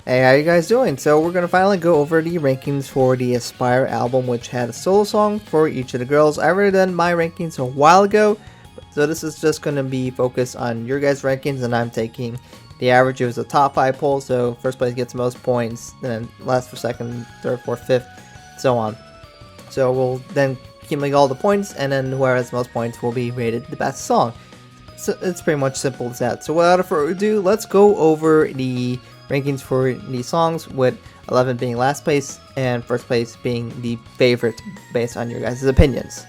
Hey, how you guys doing? So we're gonna finally go over the rankings for the Aspire album, which had a solo song for each of the girls. I already done my rankings a while ago, so this is just gonna be focused on your guys' rankings, and I'm taking the average. It was a top 5 poll, so first place gets the most points, then last for second, third, fourth, fifth, so on. So we'll then accumulate all the points, and then whoever has the most points will be rated the best song. So it's pretty much simple as that. So without further ado, let's go over the rankings for these songs, with 11 being last place and first place being the favorite based on your guys' opinions.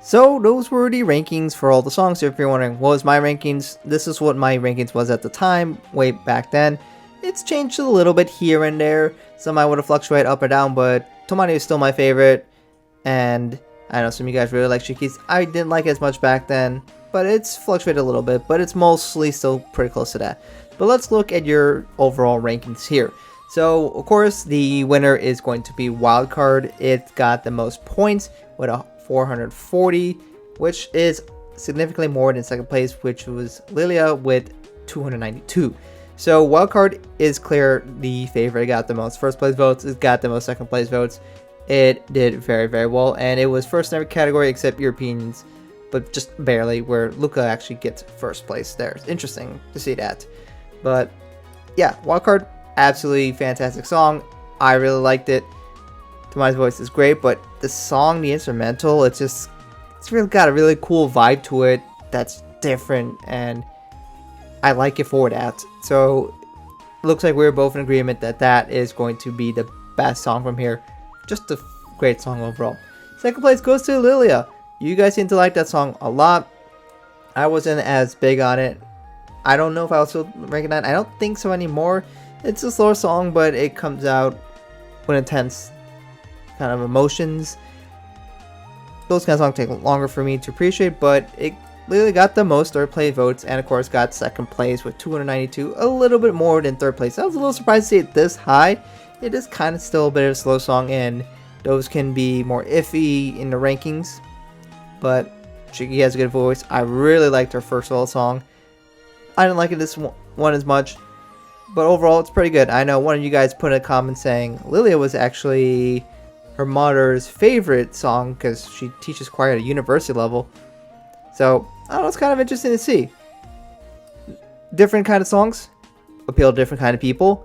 So those were the rankings for all the songs. So if you're wondering what was my rankings, this is what my rankings was at the time, way back then. It's changed a little bit here and there. Some I would have fluctuated up or down, but Tomari is still my favorite. And I know some of you guys really like Shiki's. I didn't like it as much back then, but it's fluctuated a little bit, but it's mostly still pretty close to that. But let's look at your overall rankings here. So of course the winner is going to be Wildcard. It got the most points with a 440, which is significantly more than second place, which was LiLiA with 292. So Wildcard is clear the favorite. It got the most first place votes. It got the most second place votes. It did very, very well, and it was first in every category except Europeans, but just barely, where Luca actually gets first place there. It's interesting to see that. But yeah, Wildcard, absolutely fantastic song. I really liked it. Tomari's voice is great, but the song, the instrumental, it's really got a really cool vibe to it that's different, and I like it for that. So it looks like we're both in agreement that that is going to be the best song from here. Just a great song overall. Second place goes to LiLiA. You guys seem to like that song a lot. I wasn't as big on it. I don't know if I'll still rank it 9. I don't think so anymore. It's a slower song, but it comes out with intense kind of emotions. Those kind of songs take longer for me to appreciate, but it LiLiA got the most third place votes, and of course got second place with 292, a little bit more than third place. I was a little surprised to see it this high. It is kind of still a bit of a slow song, and those can be more iffy in the rankings, but Shiki has a good voice. I really liked her first solo song. I didn't like it this one as much, but overall it's pretty good. I know one of you guys put in a comment saying LiLiA was actually her mother's favorite song because she teaches choir at a university level. So I don't know, it's kind of interesting to see. Different kind of songs appeal to different kind of people,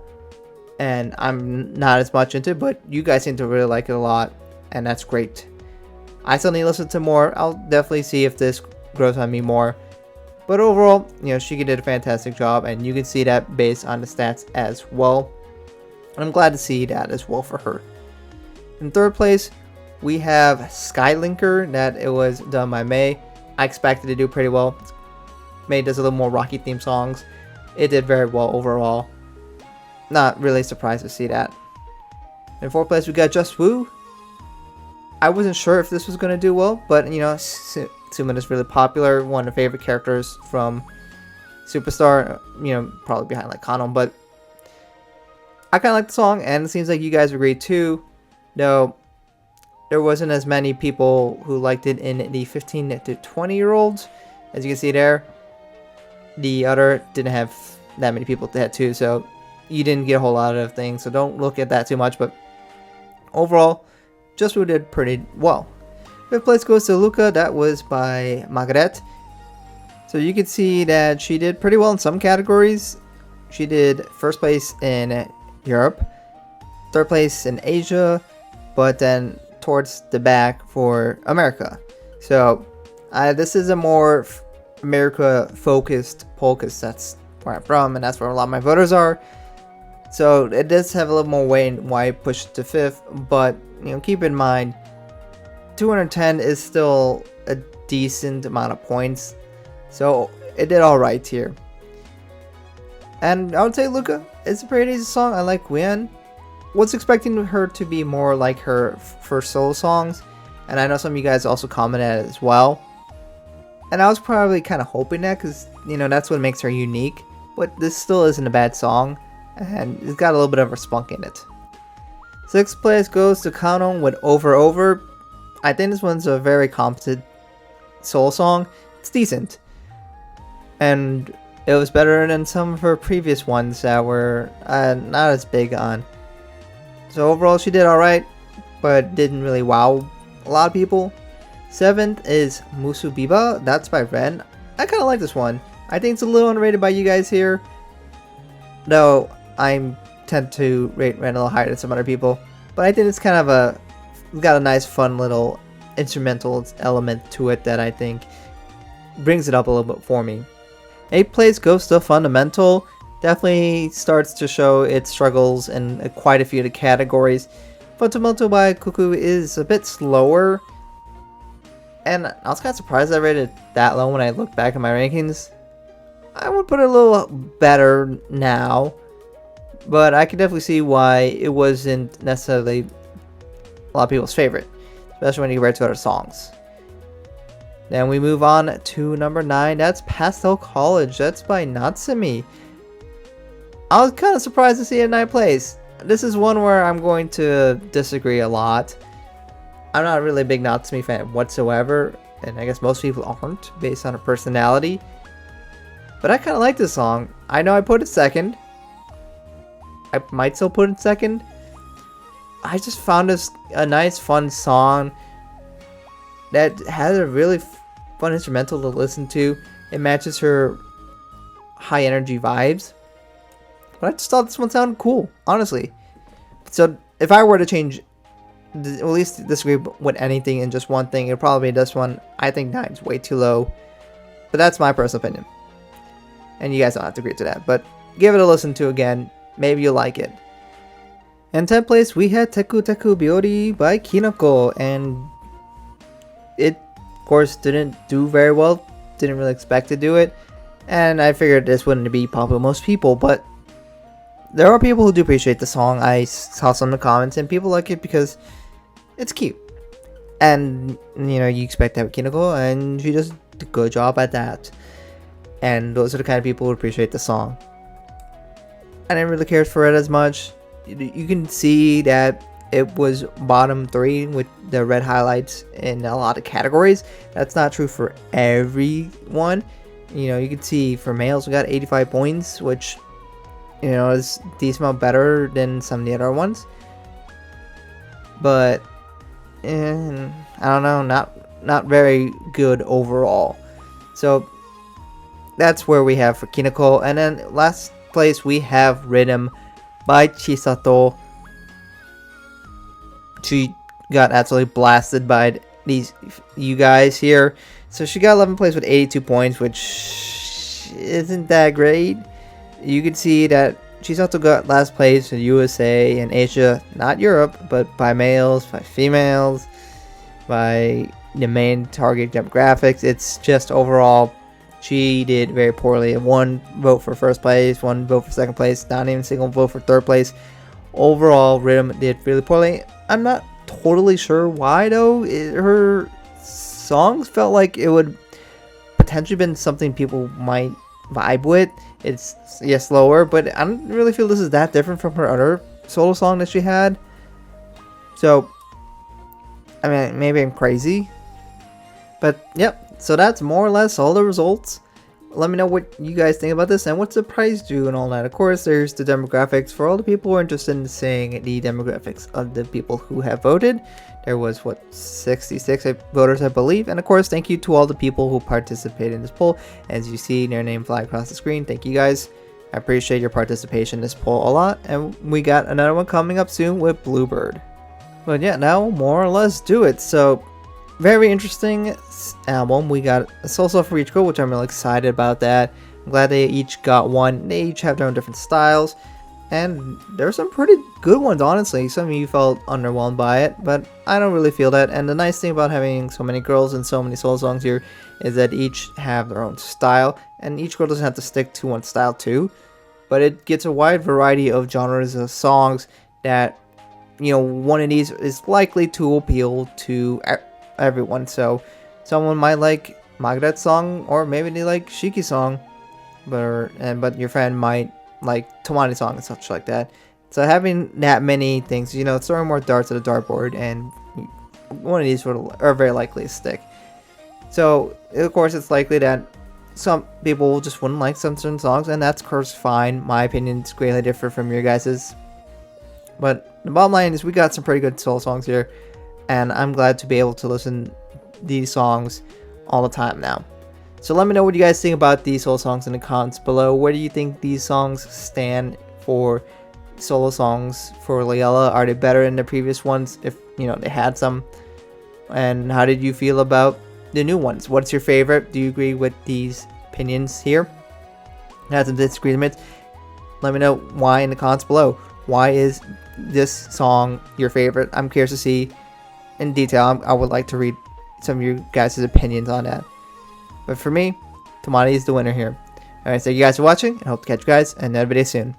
and I'm not as much into it, but you guys seem to really like it a lot, and that's great. I still need to listen to more. I'll definitely see if this grows on me more. But overall, you know, Shiki did a fantastic job, and you can see that based on the stats as well. And I'm glad to see that as well for her. In third place, we have Skylinker, that it was done by May. I expected to do pretty well. May does a little more rocky theme songs. It did very well overall. Not really surprised to see that. In fourth place, we got Just Woo. I wasn't sure if this was going to do well, but you know, Sumire is really popular, one of the favorite characters from Superstar, you know, probably behind like Kanon, but I kind of like the song, and it seems like you guys agree too, though there wasn't as many people who liked it in the 15 to 20 year olds, as you can see there. The other didn't have that many people that had too, so you didn't get a whole lot of things, so don't look at that too much, but overall, Just Woo did pretty well. Fifth place goes to Luca, that was by Margarete. So you can see that she did pretty well in some categories. She did first place in Europe, third place in Asia, but then towards the back for America. So this is a more America focused poll, because that's where I'm from and that's where a lot of my voters are. So it does have a little more weight in why I pushed to 5th, but you know, keep in mind 210 is still a decent amount of points, so it did alright here. And I would say Luca is a pretty decent song. I like Gwen. Was expecting her to be more like her first solo songs, and I know some of you guys also commented as well. And I was probably kind of hoping that, because you know, that's what makes her unique. But this still isn't a bad song, and it's got a little bit of a spunk in it. Sixth place goes to Kanon with Over Over. I think this one's a very competent soul song. It's decent, and it was better than some of her previous ones that were not as big on. So overall, she did alright, but didn't really wow a lot of people. Seventh is Musubiba, that's by Ren. I kind of like this one. I think it's a little underrated by you guys here, though I tend to rate Ren a little higher than some other people. But I think it's kind of it's got a nice fun little instrumental element to it that I think brings it up a little bit for me. 8th place goes to Fundamental. Definitely starts to show its struggles in quite a few of the categories. Fundamental by Cuckoo is a bit slower, and I was kind of surprised I rated it that low when I look back at my rankings. I would put it a little better now, but I can definitely see why it wasn't necessarily a lot of people's favorite, especially when you compare it to other songs. Then we move on to number 9. That's Pastel Collage. That's by Natsumi. I was kind of surprised to see it in 9th place. This is one where I'm going to disagree a lot. I'm not really a big Natsumi fan whatsoever, and I guess most people aren't based on her personality. But I kind of like this song. I know I put it second, I might still put in second. I just found this a nice, fun song that has a really fun instrumental to listen to. It matches her high energy vibes. But I just thought this one sounded cool, honestly. So if I were to change, at least disagree with anything in just one thing, it'd probably be this one. I think 9's way too low. But that's my personal opinion. And you guys don't have to agree to that. But give it a listen to again. Maybe you'll like it. In 10th place, we had Tekuteku Biyori by Kinako. And it, of course, didn't do very well. Didn't really expect to do it. And I figured this wouldn't be popular with most people. But there are people who do appreciate the song. I saw some in the comments. And people like it because it's cute. And, you know, you expect to have Kinako. And she does a good job at that. And those are the kind of people who appreciate the song. I didn't really care for it as much. You can see that it was bottom 3 with the red highlights in a lot of categories. That's not true for everyone. You know, you can see for males we got 85 points, which, you know, is a decent amount better than some of the other ones. But I don't know, not very good overall. So that's where we have for Kinako. And then last place we have Rhythm by Chisato. She got absolutely blasted by you guys here. So she got 11th place with 82 points, which isn't that great. You can see that Chisato got last place in USA and Asia, not Europe, but by males, by females, by the main target demographics. It's just overall, she did very poorly. 1 vote for first place, 1 vote for second place, not even a single vote for third place. Overall, Rhythm did really poorly. I'm not totally sure why though. Her songs felt like it would potentially been something people might vibe with. It's slower, but I don't really feel this is that different from her other solo song that she had. So, I mean, maybe I'm crazy. But, yep. So that's more or less all the results. Let me know what you guys think about this and what surprised you and all that. Of course, there's the demographics for all the people who are interested in seeing the demographics of the people who have voted. There was, 66 voters, I believe. And of course, thank you to all the people who participated in this poll. As you see their name fly across the screen, thank you guys. I appreciate your participation in this poll a lot. And we got another one coming up soon with Bluebird. But yeah, now more or less do it. So, very interesting album. We got a solo for each girl, which I'm really excited about that. I'm glad they each got one. They each have their own different styles. And there's some pretty good ones, honestly. Some of you felt underwhelmed by it, but I don't really feel that. And the nice thing about having so many girls and so many solo songs here is that each have their own style. And each girl doesn't have to stick to one style too. But it gets a wide variety of genres of songs that, you know, one of these is likely to appeal to everyone. So someone might like Margarete's song, or maybe they like Shiki's song, but your friend might like Tomari's song and such like that. So having that many things, you know, throwing more darts at a dartboard, and one of these are very likely to stick. So of course it's likely that some people just wouldn't like some certain songs, and that's of course fine. My opinion is greatly different from your guys's. But the bottom line is we got some pretty good solo songs here. And I'm glad to be able to listen these songs all the time now. So let me know what you guys think about these solo songs in the comments below. Where do you think these songs stand for solo songs for Liella? Are they better than the previous ones, if you know they had some? And how did you feel about the new ones? What's your favorite? Do you agree with these opinions here? Have some disagreements. Let me know why in the comments below. Why is this song your favorite? I'm curious to see in detail. I would like to read some of you guys' opinions on that. But for me, Tomari is the winner here. Alright, so thank you guys for watching, and I hope to catch you guys in another video soon.